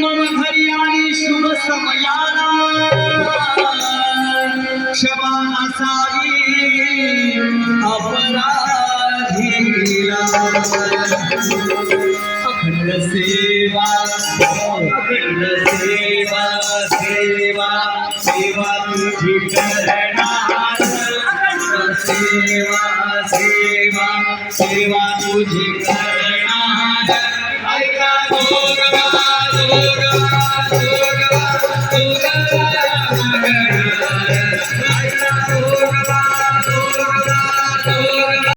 मम घरी आली शुभ समयाला क्षमा असावी अपराधीला अखंड सेवा सेवा सेवा तुझी करणार अखंड सेवा तुझी करणार